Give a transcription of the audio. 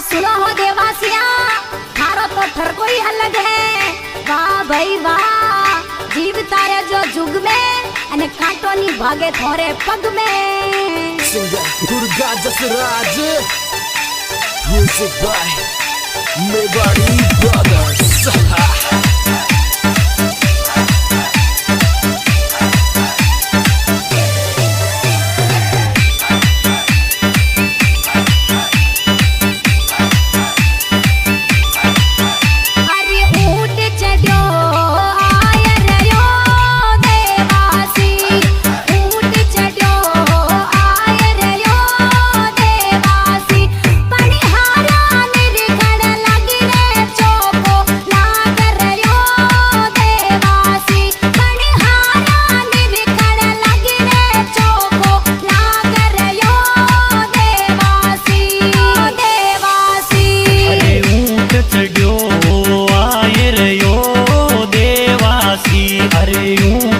सुनो हो देवासिया, थारो तो ठर कोई अलग है। वाह भाई वाह, जीव तारे जो जुग में अने कांटो नी भागे थोरे पग में। Singer Durga Jasraj, music by Mewari brothers. अरे ऊँट